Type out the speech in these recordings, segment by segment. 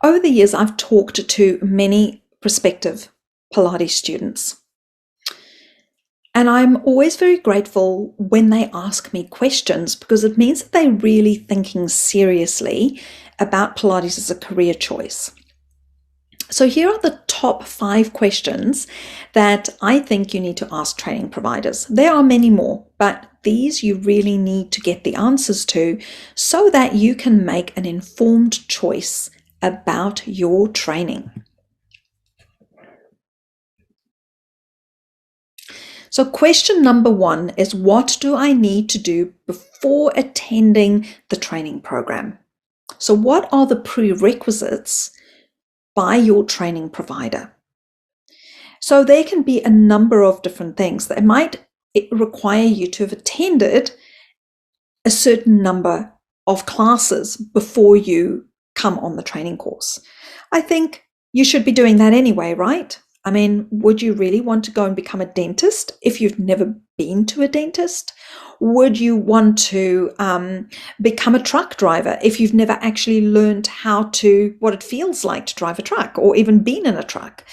Over the years, I've talked to many prospective Pilates students, and I'm always very grateful when they ask me questions because it means that they're really thinking seriously about Pilates as a career choice. So here are the top 5 questions that I think you need to ask training providers. There are many more, but these you really need to get the answers to so that you can make an informed choice about your training. So question number 1 is, what do I need to do before attending the training program? So what are the prerequisites by your training provider? So there can be a number of different things. They might require you to have attended a certain number of classes before you come on the training course. I think you should be doing that anyway, right? I mean, would you really want to go and become a dentist if you've never been to a dentist? Would you want to become a truck driver if you've never actually learned what it feels like to drive a truck or even been in a truck?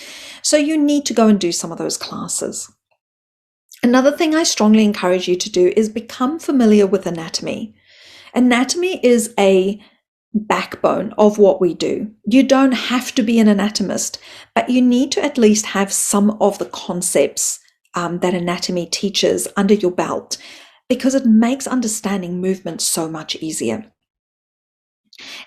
So you need to go and do some of those classes. Another thing I strongly encourage you to do is become familiar with anatomy. Anatomy is a backbone of what we do. You don't have to be an anatomist, but you need to at least have some of the concepts that anatomy teaches under your belt, because it makes understanding movement so much easier.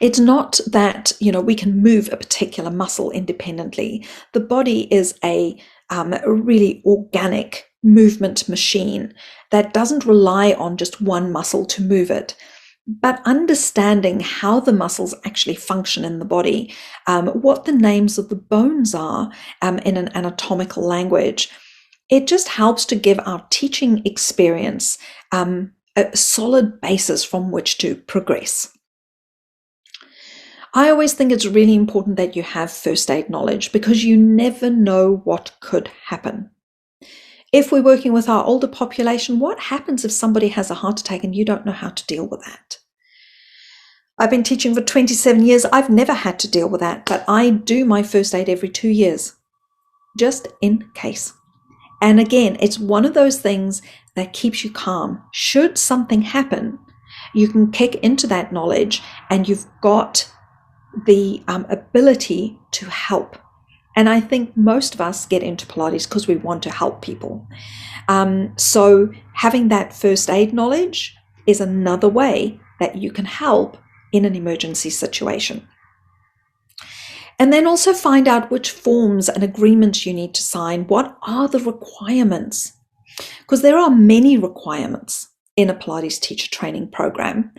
It's not that, we can move a particular muscle independently. The body is a really organic movement machine that doesn't rely on just one muscle to move it. But understanding how the muscles actually function in the body, what the names of the bones are in an anatomical language, it just helps to give our teaching experience a solid basis from which to progress. I always think it's really important that you have first aid knowledge, because you never know what could happen. If we're working with our older population, what happens if somebody has a heart attack and you don't know how to deal with that? I've been teaching for 27 years. I've never had to deal with that, but I do my first aid every 2 years, just in case. And again, it's one of those things that keeps you calm. Should something happen, you can kick into that knowledge and you've got the ability to help. And I think most of us get into Pilates because we want to help people. So having that first aid knowledge is another way that you can help in an emergency situation. And then also find out which forms and agreements you need to sign. What are the requirements? Because there are many requirements in a Pilates teacher training program.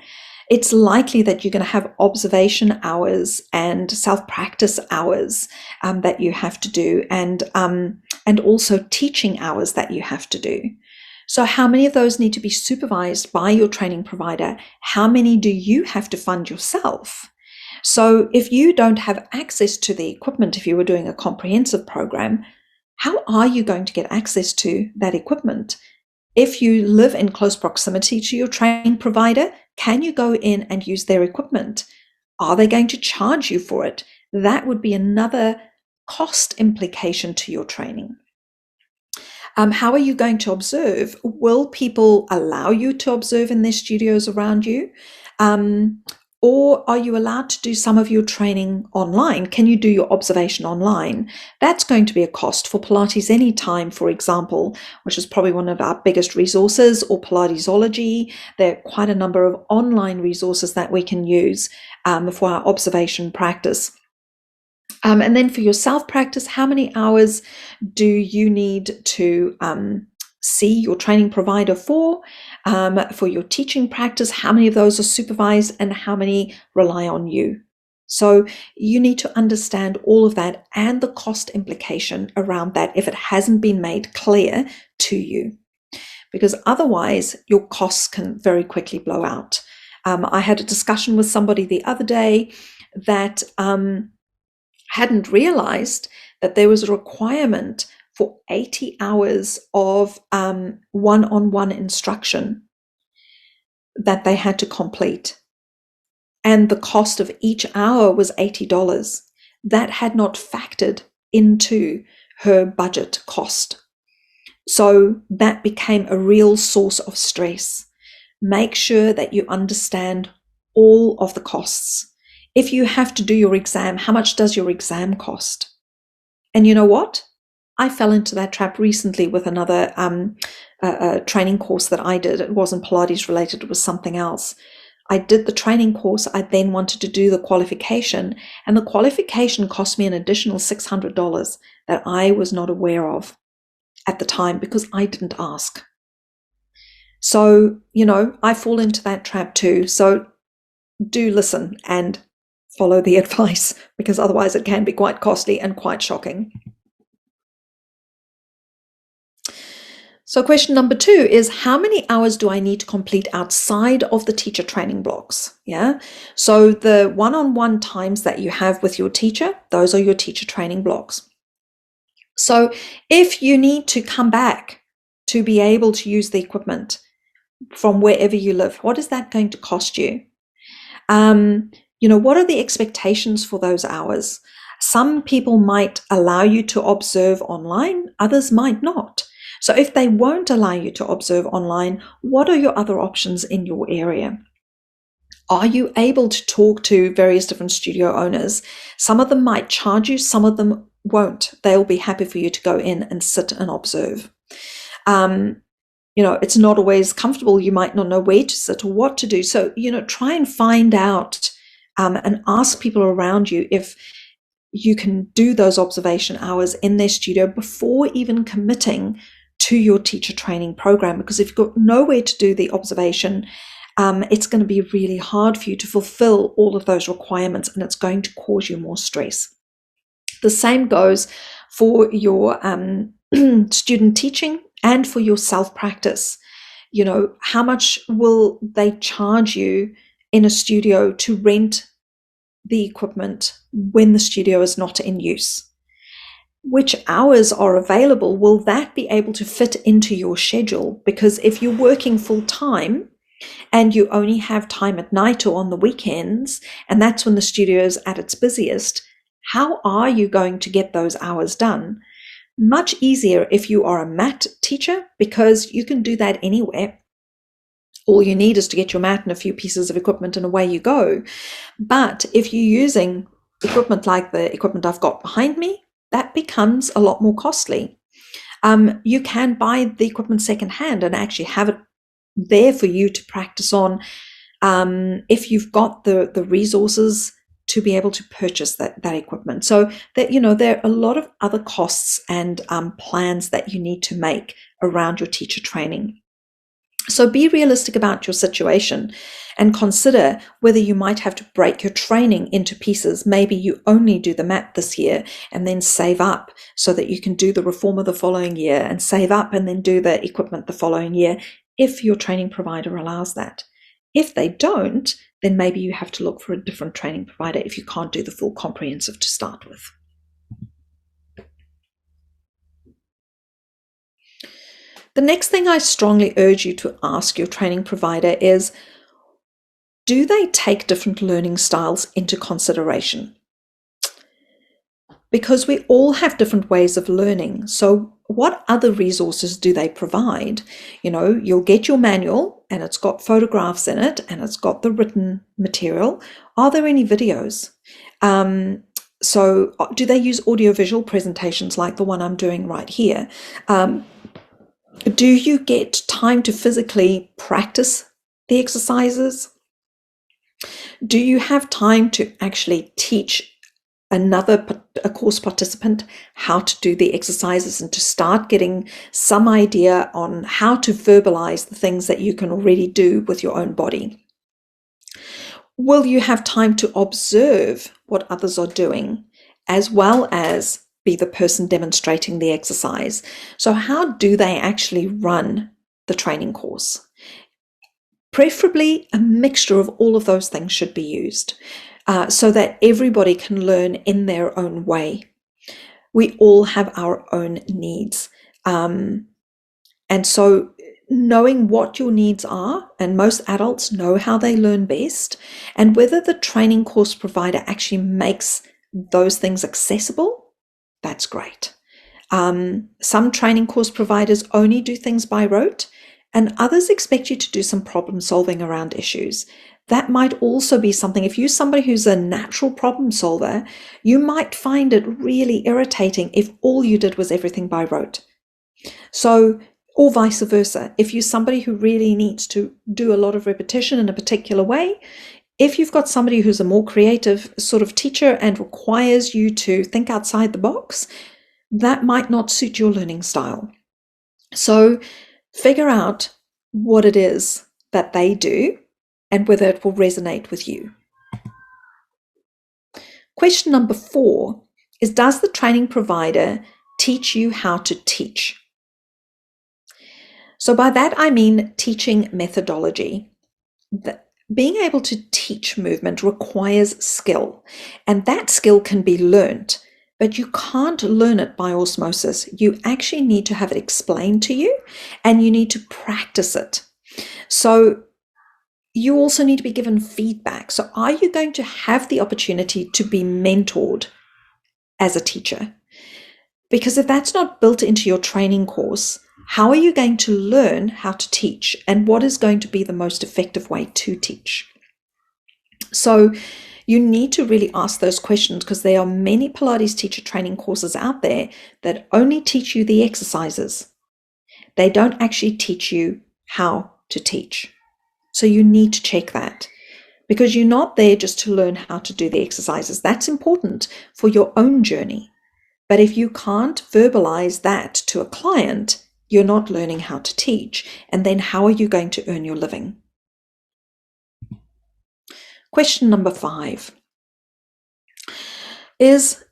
It's likely that you're going to have observation hours and self-practice hours that you have to do, and also teaching hours that you have to do. So how many of those need to be supervised by your training provider? How many do you have to fund yourself? So if you don't have access to the equipment, if you were doing a comprehensive program, how are you going to get access to that equipment? If you live in close proximity to your training provider, can you go in and use their equipment? Are they going to charge you for it? That would be another cost implication to your training. How are you going to observe? Will people allow you to observe in their studios around you? Or are you allowed to do some of your training online? Can you do your observation online? That's going to be a cost for Pilates Anytime, for example, which is probably one of our biggest resources, or Pilatesology. There are quite a number of online resources that we can use for our observation practice. And then for your self-practice, how many hours do you need to see your training provider for? For your teaching practice, how many of those are supervised and how many rely on you? So you need to understand all of that and the cost implication around that if it hasn't been made clear to you, because otherwise your costs can very quickly blow out. I had a discussion with somebody the other day that hadn't realized that there was a requirement for 80 hours of one-on-one instruction that they had to complete. And the cost of each hour was $80. that had not factored into her budget cost. So that became a real source of stress. Make sure that you understand all of the costs. If you have to do your exam, how much does your exam cost? And you know what? I fell into that trap recently with another training course that I did. It wasn't Pilates related, it was something else. I did the training course. I then wanted to do the qualification, and the qualification cost me an additional $600 that I was not aware of at the time because I didn't ask. So, I fall into that trap too. So do listen and follow the advice, because otherwise it can be quite costly and quite shocking. So question number 2 is, how many hours do I need to complete outside of the teacher training blocks? Yeah. So the one-on-one times that you have with your teacher, those are your teacher training blocks. So if you need to come back to be able to use the equipment from wherever you live, what is that going to cost you? What are the expectations for those hours? Some people might allow you to observe online, others might not. So if they won't allow you to observe online, what are your other options in your area? Are you able to talk to various different studio owners? Some of them might charge you, some of them won't. They'll be happy for you to go in and sit and observe. It's not always comfortable. You might not know where to sit or what to do. So, try and find out and ask people around you if you can do those observation hours in their studio before even committing to your teacher training program. Because if you've got nowhere to do the observation, it's going to be really hard for you to fulfill all of those requirements, and it's going to cause you more stress. The same goes for your student teaching and for your self-practice. How much will they charge you in a studio to rent the equipment when the studio is not in use? Which hours are available? Will that be able to fit into your schedule? Because if you're working full time and you only have time at night or on the weekends, and that's when the studio is at its busiest, how are you going to get those hours done? Much easier if you are a mat teacher, because you can do that anywhere. All you need is to get your mat and a few pieces of equipment and away you go. But if you're using equipment like the equipment I've got behind me, that becomes a lot more costly. You can buy the equipment secondhand and actually have it there for you to practice on if you've got the resources to be able to purchase that equipment. So that, there are a lot of other costs and plans that you need to make around your teacher training. So be realistic about your situation and consider whether you might have to break your training into pieces. Maybe you only do the mat this year and then save up so that you can do the reformer the following year, and save up and then do the equipment the following year, if your training provider allows that. If they don't, then maybe you have to look for a different training provider if you can't do the full comprehensive to start with. The next thing I strongly urge you to ask your training provider is, do they take different learning styles into consideration? Because we all have different ways of learning. So what other resources do they provide? You'll get your manual and it's got photographs in it and it's got the written material. Are there any videos? So do they use audiovisual presentations like the one I'm doing right here? Do you get time to physically practice the exercises? Do you have time to actually teach a course participant how to do the exercises and to start getting some idea on how to verbalize the things that you can already do with your own body? Will you have time to observe what others are doing, as well as be the person demonstrating the exercise? So how do they actually run the training course? Preferably a mixture of all of those things should be used, so that everybody can learn in their own way. We all have our own needs. And so knowing what your needs are, and most adults know how they learn best, and whether the training course provider actually makes those things accessible, that's great. Some training course providers only do things by rote, and others expect you to do some problem solving around issues. That might also be something, if you're somebody who's a natural problem solver, you might find it really irritating if all you did was everything by rote. So, or vice versa. If you're somebody who really needs to do a lot of repetition in a particular way, if you've got somebody who's a more creative sort of teacher and requires you to think outside the box, that might not suit your learning style. So figure out what it is that they do and whether it will resonate with you. Question number 4 is, does the training provider teach you how to teach? So by that I mean teaching methodology. Being able to teach movement requires skill, and that skill can be learned, but you can't learn it by osmosis. You actually need to have it explained to you, and you need to practice it. So you also need to be given feedback. So are you going to have the opportunity to be mentored as a teacher? Because if that's not built into your training course, how are you going to learn how to teach, and what is going to be the most effective way to teach? So you need to really ask those questions, because there are many Pilates teacher training courses out there that only teach you the exercises. They don't actually teach you how to teach. So you need to check that, because you're not there just to learn how to do the exercises. That's important for your own journey. But if you can't verbalize that to a client, you're not learning how to teach. And then how are you going to earn your living? Question number 5 is,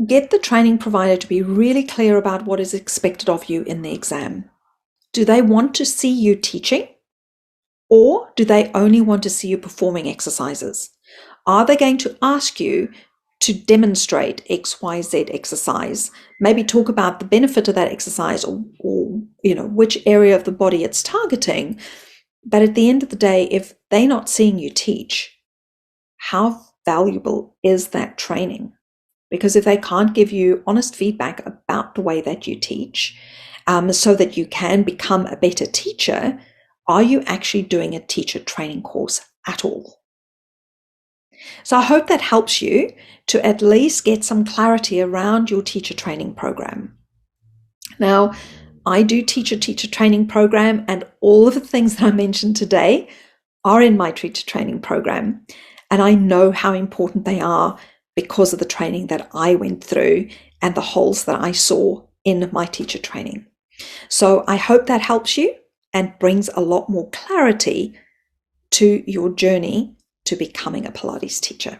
get the training provider to be really clear about what is expected of you in the exam. Do they want to see you teaching, or do they only want to see you performing exercises? Are they going to ask you to demonstrate XYZ exercise, maybe talk about the benefit of that exercise, or which area of the body it's targeting? But at the end of the day, if they're not seeing you teach, how valuable is that training? Because if they can't give you honest feedback about the way that you teach, so that you can become a better teacher, are you actually doing a teacher training course at all? So I hope that helps you to at least get some clarity around your teacher training program. Now, I do teach a teacher training program, and all of the things that I mentioned today are in my teacher training program. And I know how important they are because of the training that I went through and the holes that I saw in my teacher training. So I hope that helps you and brings a lot more clarity to your journey to becoming a Pilates teacher.